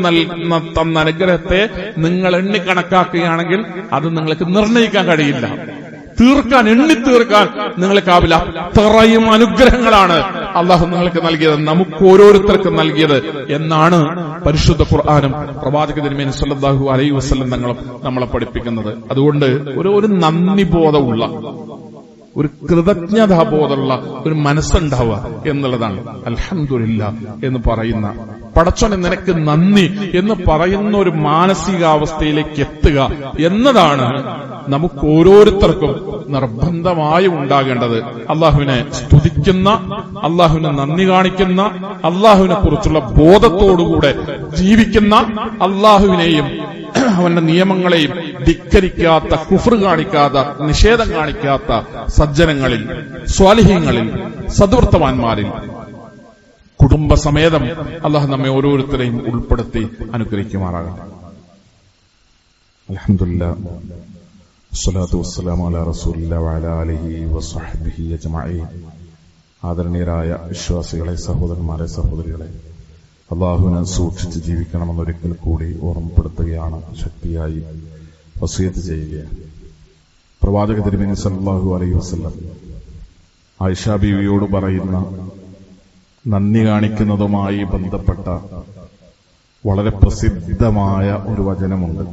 തന്ന അനുഗ്രഹത്തെ നിങ്ങൾ എണ്ണിക്കണക്കാക്കുകയാണെങ്കിൽ അത് നിങ്ങൾക്ക് നിർണയിക്കാൻ കഴിയില്ല, എണ്ണിത്തീർക്കാൻ നിങ്ങൾക്കാവില്ല. അത്രയും അനുഗ്രഹങ്ങളാണ് അള്ളാഹു നിങ്ങൾക്ക് നൽകിയത്, നമുക്ക് ഓരോരുത്തർക്കും നൽകിയത് എന്നാണ് പരിശുദ്ധ ഖുർആനും പ്രവാചക തിരുമേനി സല്ലല്ലാഹു അലൈഹി വസല്ലം തങ്ങളും നമ്മളെ പഠിപ്പിക്കുന്നത്. അതുകൊണ്ട് ഒരു നന്ദി ബോധമുള്ള, ഒരു കൃതജ്ഞതാബോധമുള്ള ഒരു മനസ്സുണ്ടാവുക എന്നുള്ളതാണ്. അൽഹംദുലില്ലാഹ് എന്ന് പറയുന്ന, പടച്ചോനെ നിനക്ക് നന്ദി എന്ന് പറയുന്ന ഒരു മാനസികാവസ്ഥയിലേക്ക് എത്തുക എന്നതാണ് നമുക്ക് ഓരോരുത്തർക്കും നിർബന്ധമായും ഉണ്ടാകേണ്ടത്. അള്ളാഹുവിനെ സ്തുതിക്കുന്ന, അള്ളാഹുവിനെ നന്ദി കാണിക്കുന്ന, അള്ളാഹുവിനെ കുറിച്ചുള്ള ബോധത്തോടുകൂടെ ജീവിക്കുന്ന, അള്ളാഹുവിനെയും അവന്റെ നിയമങ്ങളെയും ധിക്കരിക്കാത്ത, കുഫ്ർ കാണിക്കാത്ത, നിഷേധം കാണിക്കാത്ത സജ്ജനങ്ങളിൽ, സ്വാലിഹീങ്ങളിൽ, സദ്വർത്തമാന്മാരിൽ കുടുംബസമേതം അള്ളാഹു നമ്മെ ഓരോരുത്തരെയും ഉൾപ്പെടുത്തി അനുഗ്രഹിക്കുമാറാകട്ടെ. അൽഹംദുലില്ലാഹ്, വസ്സലാത്തു വസ്സലാമു അലാ റസൂലില്ലാഹി വഅലാ ആലിഹി വസ്വഹ്ബിഹി അജ്മഈൻ. ആദരണീയരായ വിശ്വാസികളെ, സഹോദരന്മാരെ, സഹോദരികളെ, അള്ളാഹുവിനെ സൂക്ഷിച്ച് ജീവിക്കണമെന്നൊരിക്കൽ കൂടി ഓർമ്മപ്പെടുത്തുകയാണ്, ശക്തിയായി വസിയത്ത് ചെയ്യുകയാണ്. പ്രവാചക തിരുമേനി സല്ലല്ലാഹു അലൈഹി വസല്ലം ആയിഷ ബീവിയോട് പറയുന്ന നന്ദി കാണിക്കുന്നതുമായി ബന്ധപ്പെട്ട വളരെ പ്രസിദ്ധമായ ഒരു വചനമുണ്ട്.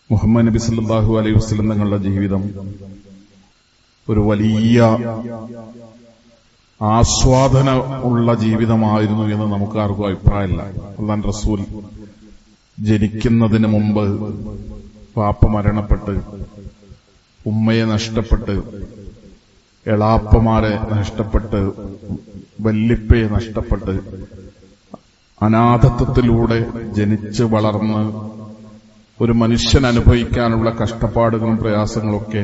മുഹമ്മദ് നബി സല്ലല്ലാഹു അലൈഹി വസല്ലം തങ്ങളുടെ ജീവിതം ഒരു വലിയ ആസ്വാദന ഉള്ള ജീവിതമായിരുന്നു എന്ന് നമുക്കാർക്കും അഭിപ്രായമില്ല. അല്ലാഹുവിന്റെ റസൂൽ ജനിക്കുന്നതിന് മുമ്പ് വാപ്പ മരണപ്പെട്ട്, ഉമ്മയെ നഷ്ടപ്പെട്ട്, എളാപ്പമാരെ നഷ്ടപ്പെട്ട്, വല്ലിപ്പയെ നഷ്ടപ്പെട്ട്, അനാഥത്വത്തിലൂടെ ജനിച്ച് വളർന്ന് ഒരു മനുഷ്യൻ അനുഭവിക്കാനുള്ള കഷ്ടപ്പാടുകളും പ്രയാസങ്ങളൊക്കെ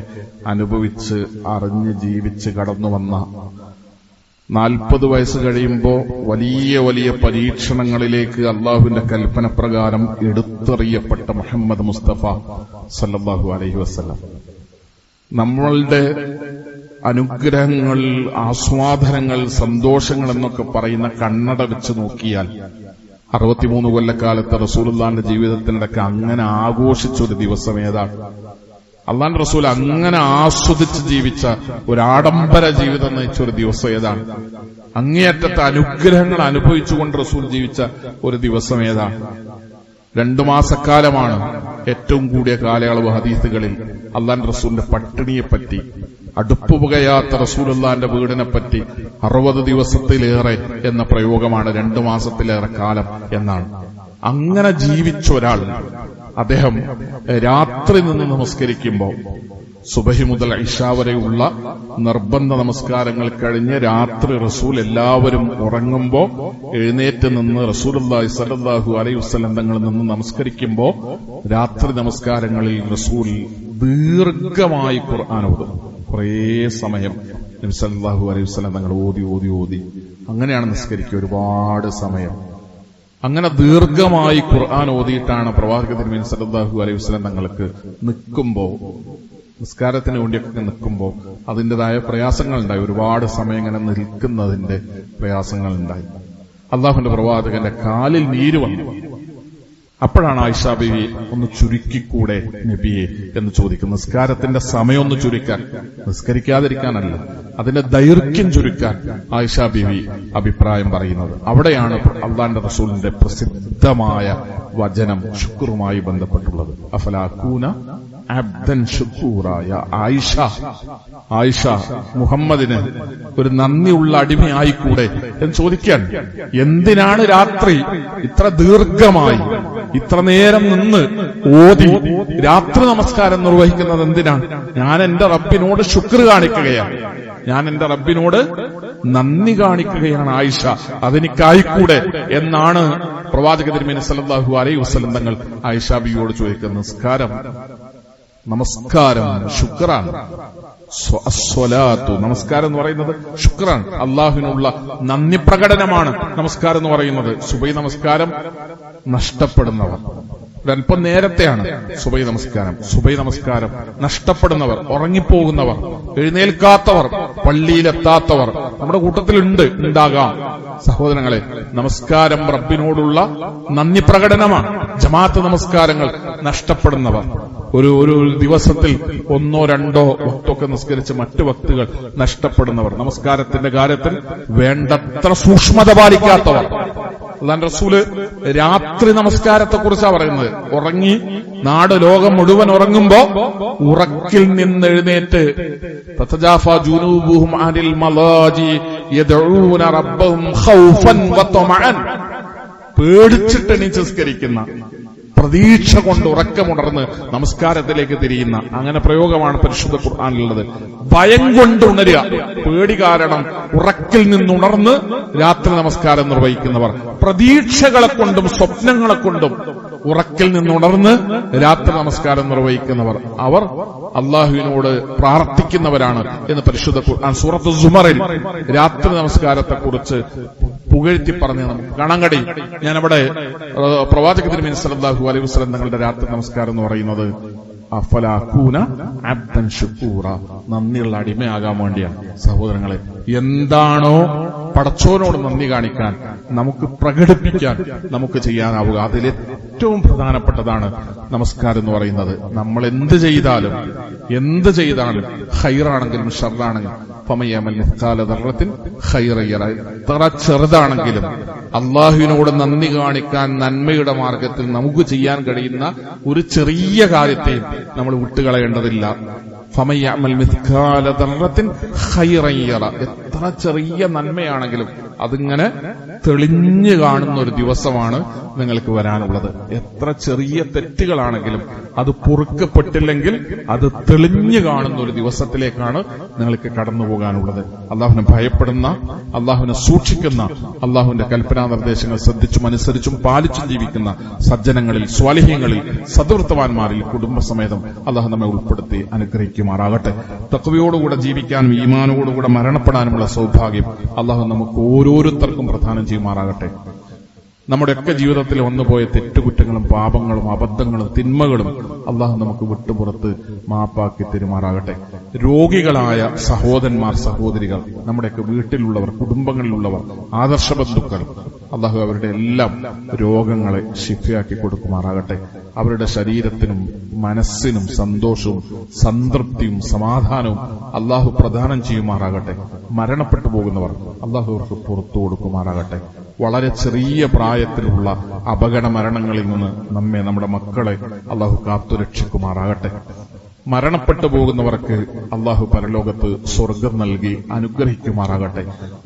അനുഭവിച്ച് അറിഞ്ഞ് ജീവിച്ച് കടന്നു വന്ന 40 വയസ്സ് കഴിയുമ്പോൾ വലിയ വലിയ പരീക്ഷണങ്ങളിലേക്ക് അള്ളാഹുവിന്റെ കൽപ്പന പ്രകാരം എടുത്തെറിയപ്പെട്ട മുഹമ്മദ് മുസ്തഫ സല്ലല്ലാഹു അലൈഹി വസല്ലം നമ്മളുടെ അനുഗ്രഹങ്ങൾ, ആസ്വാദനങ്ങൾ, സന്തോഷങ്ങൾ എന്നൊക്കെ പറയുന്ന കണ്ണട വെച്ച് നോക്കിയാൽ 63 കൊല്ലക്കാലത്ത് റസൂലുള്ളാഹിന്റെ ജീവിതത്തിനിടയ്ക്ക് അങ്ങനെ ആഘോഷിച്ചൊരു ദിവസം ഏതാണ്? അള്ളാഹുവിന്റെ റസൂൽ അങ്ങനെ ആസ്വദിച്ച് ജീവിച്ച ഒരു ആഡംബര ജീവിതം നയിച്ചൊരു ദിവസം ഏതാണ്? അങ്ങേയറ്റത്തെ അനുഗ്രഹങ്ങൾ അനുഭവിച്ചുകൊണ്ട് റസൂൽ ജീവിച്ച ഒരു ദിവസം ഏതാണ്? 2 മാസക്കാലമാണ് ഏറ്റവും കൂടിയ കാലയളവ് ഹദീസുകളിൽ അള്ളാഹുവിന്റെ റസൂലിന്റെ പട്ടിണിയെപ്പറ്റി, അടുപ്പ് പുകയാത്ത റസൂലുള്ളാഹിന്റെ വീടിനെപ്പറ്റി 60 ദിവസത്തിലേറെ എന്ന പ്രയോഗമാണ് 2 മാസത്തിലേറെ കാലം എന്നാണ്. അങ്ങനെ ജീവിച്ച ഒരാൾ, അദ്ദേഹം രാത്രി നിന്ന് നമസ്കരിക്കുമ്പോൾ, സുബഹി മുതൽ ഇശാ വരെയുള്ള നിർബന്ധ നമസ്കാരങ്ങൾ കഴിഞ്ഞ് രാത്രി റസൂൽ എല്ലാവരും ഉറങ്ങുമ്പോൾ എഴുന്നേറ്റ് നിന്ന് റസൂലുള്ളാഹി സ്വല്ലല്ലാഹു അലൈഹി വസല്ലം തങ്ങളിൽ നിന്ന് നമസ്കരിക്കുമ്പോൾ രാത്രി നമസ്കാരങ്ങളിൽ റസൂൽ ദീർഘമായി ഖുർആൻ ഓതും. കുറേ സമയം നബി സല്ലല്ലാഹു അലൈഹി വസല്ലം തങ്ങൾ ഓതി അങ്ങനെയാണ് നിസ്കരിക്കുക, ഒരുപാട് സമയം. അങ്ങനെ ദീർഘമായി ഖുർആൻ ഓതിയിട്ടാണ് പ്രവാചക തിരുമേനി സല്ലല്ലാഹു അലൈഹി വസല്ലം തങ്ങൾക്ക് നിൽക്കുമ്പോൾ, നിസ്കാരത്തിന് വേണ്ടിയൊക്കെ നിൽക്കുമ്പോൾ അതിൻ്റെതായ പ്രയാസങ്ങളുണ്ടായി. ഒരുപാട് സമയം ഇങ്ങനെ നിൽക്കുന്നതിന്റെ പ്രയാസങ്ങളുണ്ടായി. അള്ളാഹുവിന്റെ പ്രവാചകന്റെ കാലിൽ നീര് വന്നു. അപ്പോഴാണ് ആയിഷ ബീവി ഒന്ന് ചുരുക്കിക്കൂടെ നബിയെ എന്ന് ചോദിക്കുന്നത്. നിസ്കാരത്തിന്റെ സമയം ഒന്ന് ചുരുക്കാൻ, നിസ്കരിക്കാതിരിക്കാനല്ല, അതിന്റെ ദൈർഘ്യം ചുരുക്കാൻ ആയിഷ ബീവി അഭിപ്രായം പറയുന്നത്. അവിടെയാണ് അള്ളാഹുവിന്റെ റസൂലിന്റെ പ്രസിദ്ധമായ വചനം ശുക്റുമായി ബന്ധപ്പെട്ടുള്ളത്. അഫലാകൂന അബ്ദൻ ശുക്കൂറായ ആയിഷ മുഹമ്മദിന് ഒരു നന്ദിയുള്ള അടിമയായിക്കൂടെ എന്ന് ചോദിക്കാൻ. എന്തിനാണ് രാത്രി ഇത്ര ദീർഘമായി ഇത്ര നേരം നിന്ന് ഓതി രാത്രി നമസ്കാരം നിർവഹിക്കുന്നത്? എന്തിനാണ്? ഞാൻ എന്റെ റബ്ബിനോട് ശുക്ർ കാണിക്കുകയാണ്, ഞാൻ എന്റെ റബ്ബിനോട് നന്ദി കാണിക്കുകയാണ് ആയിഷ, അതെനിക്കായിക്കൂടെ എന്നാണ് പ്രവാചക തിരുമേനി സല്ലല്ലാഹു അലൈഹി വസല്ലം തങ്ങൾ ആയിഷ ബിവിയോട് ചോദിക്കുന്നത്. നമസ്കാരം ശുക്റാണ്. നമസ്കാരം എന്ന് പറയുന്നത് ശുക്റാണ്, അള്ളാഹുവിനുള്ള നന്ദി പ്രകടനമാണ് നമസ്കാരം എന്ന് പറയുന്നത്. സുബഹി നമസ്കാരം നഷ്ടപ്പെടുന്നവർ, ഒരല്പം നേരത്തെയാണ് സുബഹി നമസ്കാരം. സുബഹി നമസ്കാരം നഷ്ടപ്പെടുന്നവർ, ഉറങ്ങിപ്പോകുന്നവർ, എഴുന്നേൽക്കാത്തവർ, പള്ളിയിലെത്താത്തവർ നമ്മുടെ ഉണ്ടാകാം. സഹോദരങ്ങളെ, നമസ്കാരം റബ്ബിനോടുള്ള നന്ദി പ്രകടനമാണ്. ജമാഅത്ത് നമസ്കാരങ്ങൾ നഷ്ടപ്പെടുന്നവർ, ഒരു ദിവസത്തിൽ 1-2 വക്തൊക്കെ നിസ്കരിച്ച് മറ്റു വക്തുകൾ നഷ്ടപ്പെടുന്നവർ, നമസ്കാരത്തിന്റെ കാര്യത്തിൽ വേണ്ടത്ര സൂക്ഷ്മത പാലിക്കാത്തവർ, അല്ലാഹുവിന്റെ റസൂല് രാത്രി നമസ്കാരത്തെ കുറിച്ചാണ് പറയുന്നത്. ഉറങ്ങി നാട് ലോകം മുഴുവൻ ഉറങ്ങുമ്പോ ഉറക്കിൽ നിന്ന് എഴുന്നേറ്റ് തതജാഫാ ജുനൂബുഹും അനിൽ മലാജി യദഊന റബ്ബഹും ഖൗഫൻ വതമഅൻ, പേടിച്ചിട്ട് നിസ്കരിക്കുന്ന, പ്രതീക്ഷ കൊണ്ട് ഉറക്കമുണർന്ന് നമസ്കാരത്തിലേക്ക് തിരിയുന്ന, അങ്ങനെ പ്രയോഗമാണ് പരിശുദ്ധ ഖുർആനിലുള്ളത്. ഭയം കൊണ്ട് ഉണരുക, പേടി കാരണം ഉറക്കിൽ നിന്നുണർന്ന് രാത്രി നമസ്കാരം നിർവഹിക്കുന്നവർ, പ്രതീക്ഷകളെ കൊണ്ടും സ്വപ്നങ്ങളെ കൊണ്ടും ഉറക്കിൽ നിന്നുണർന്ന് രാത്രി നമസ്കാരം നിർവഹിക്കുന്നവർ, അവർ അള്ളാഹുവിനോട് പ്രാർത്ഥിക്കുന്നവരാണ് എന്ന് പരിശുദ്ധ ഖുർആൻ സൂറത്ത് സുമറിൽ രാത്രി നമസ്കാരത്തെ കുറിച്ച് പുകഴ്ത്തി പറഞ്ഞ് നമുക്ക് കാണാൻ കഴിയും. ഞാനവിടെ പ്രവാചക തിരുമേനി സല്ലല്ലാഹു അലൈഹി വസല്ലം തങ്ങളുടെ രാത്രി നമസ്കാരം എന്ന് പറയുന്നത് അഫലാകൂന അബ്ദൻ ശുക്കൂറ, നന്ദിയുള്ള അടിമയാകാൻ വേണ്ടിയാണ്. സഹോദരങ്ങളെ, എന്താണോ പടച്ചോനോട് നന്ദി കാണിക്കാൻ, നമുക്ക് പ്രകടിപ്പിക്കാൻ, നമുക്ക് ചെയ്യാനാവുക, അതിലേറ്റവും പ്രധാനപ്പെട്ടതാണ് നമസ്കാരം എന്ന് പറയുന്നത്. നമ്മൾ എന്ത് ചെയ്താലും ഖൈറാണെങ്കിലും ഷർറാണെങ്കിലും ഫമയഅമൽ മിസ്കാല ദർറത്തിൻ ഖൈറൻ യറ, എത്ര ചെറുതാണെങ്കിലും അള്ളാഹുവിനോട് നന്ദി കാണിക്കാൻ നന്മയുടെ മാർഗത്തിൽ നമുക്ക് ചെയ്യാൻ കഴിയുന്ന ഒരു ചെറിയ കാര്യത്തെയും നമ്മൾ വിട്ടുകളയേണ്ടതില്ല. ഫമയഅമൽ മിസ്കാല ദർറത്തിൻ ഖൈറൻ യറ, എത്ര ചെറിയ നന്മയാണെങ്കിലും അതിങ്ങനെ തെളിഞ്ഞു കാണുന്ന ഒരു ദിവസമാണ് നിങ്ങൾക്ക് വരാനുള്ളത്. എത്ര ചെറിയ തെറ്റുകളാണെങ്കിലും അത് പൊറുക്കപ്പെട്ടില്ലെങ്കിൽ അത് തെളിഞ്ഞു കാണുന്ന ഒരു ദിവസത്തിലേക്കാണ് നിങ്ങൾക്ക് കടന്നു പോകാനുള്ളത്. അള്ളാഹുവിനെ ഭയപ്പെടുന്ന, അള്ളാഹുവിനെ സൂക്ഷിക്കുന്ന, അള്ളാഹുവിന്റെ കൽപ്പനാ നിർദ്ദേശങ്ങൾ ശ്രദ്ധിച്ചും അനുസരിച്ചും പാലിച്ചും ജീവിക്കുന്ന സജ്ജനങ്ങളിൽ, സ്വാലിഹ്യങ്ങളിൽ, സദ്വൃത്തവാന്മാരിൽ കുടുംബസമേതം അള്ളാഹു നമ്മെ ഉൾപ്പെടുത്തി അനുഗ്രഹിക്കുമാറാകട്ടെ. തഖ്വയോടുകൂടെ ജീവിക്കാനും ഈമാനോടുകൂടെ മരണപ്പെടാനുമുള്ള സൗഭാഗ്യം അള്ളാഹു നമുക്ക് ഓരോരുത്തർക്കും പ്രദാനം ചെയ്യുമാറാകട്ടെ. നമ്മുടെയൊക്കെ ജീവിതത്തിൽ വന്നുപോയ തെറ്റുകുറ്റങ്ങളും പാപങ്ങളും അബദ്ധങ്ങളും തിന്മകളും അള്ളാഹു നമുക്ക് വിട്ടുപുറത്ത് മാപ്പാക്കി തെരുമാറാകട്ടെ. രോഗികളായ സഹോദരന്മാർ, സഹോദരികൾ, നമ്മുടെയൊക്കെ വീട്ടിലുള്ളവർ, കുടുംബങ്ങളിലുള്ളവർ, ആദർശ ബന്ധുക്കൾ, അള്ളാഹു അവരുടെ എല്ലാം രോഗങ്ങളെ ശിഫയാക്കി കൊടുക്കുമാറാകട്ടെ. അവരുടെ ശരീരത്തിനും മനസ്സിനും സന്തോഷവും സംതൃപ്തിയും സമാധാനവും അള്ളാഹു പ്രദാനം ചെയ്യുമാറാകട്ടെ. മരണപ്പെട്ടു പോകുന്നവർ അള്ളാഹു അവർക്ക് പുറത്തു കൊടുക്കുമാറാകട്ടെ. വളരെ ചെറിയ പ്രായത്തിലുള്ള അപകട മരണങ്ങളിൽ നിന്ന് നമ്മെ, നമ്മുടെ മക്കളെ അള്ളാഹു കാത്തുരക്ഷിക്കുമാറാകട്ടെ. മരണപ്പെട്ടു പോകുന്നവർക്ക് അള്ളാഹു പരലോകത്ത് സ്വർഗം നൽകി അനുഗ്രഹിക്കുമാറാകട്ടെ.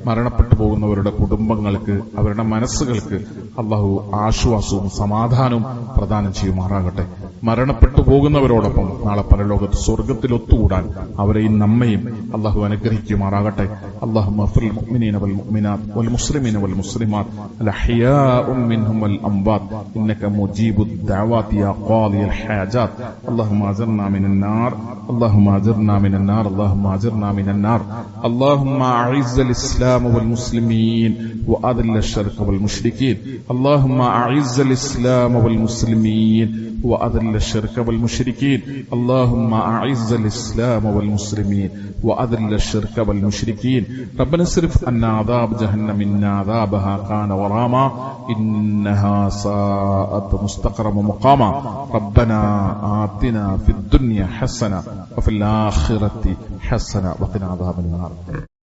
മരണപ്പെട്ടു പോകുന്നവരുടെ കുടുംബങ്ങൾക്ക്, അവരുടെ മനസ്സുകൾക്ക് അള്ളാഹു ആശ്വാസവും സമാധാനവും പ്രദാനം ചെയ്യുമാറാകട്ടെ. മരണപ്പെട്ടു പോകുന്നവരോടൊപ്പം നാളെ പരലോകത്ത് സ്വർഗത്തിൽ ഒത്തുകൂടാൻ അവരെയും നമ്മയും അള്ളാഹു അനുഗ്രഹിക്കുമാറാകട്ടെ. اللهم اغفر للمؤمنين والمؤمنات والمسلمين والمسلمات الأحياء منهم والأموات إنك مجيب الدعوات يا قاضي الحاجات. اللهم أجرنا من النار، اللهم أجرنا من النار، اللهم أجرنا من النار. اللهم أعز الإسلام والمسلمين وأذل الشرك والمشركين. اللهم أعز الإسلام والمسلمين وأذل الشرك والمشركين. اللهم أعز الإسلام والمسلمين وأذل الشرك والمشركين. ربنا اصرف عنا عذاب جهنم إن عذابها كان غراما إنها ساءت مستقرا ومقاما. ربنا آتنا في الدنيا حسنة وفي الآخرة حسنة وقنا عذاب النار.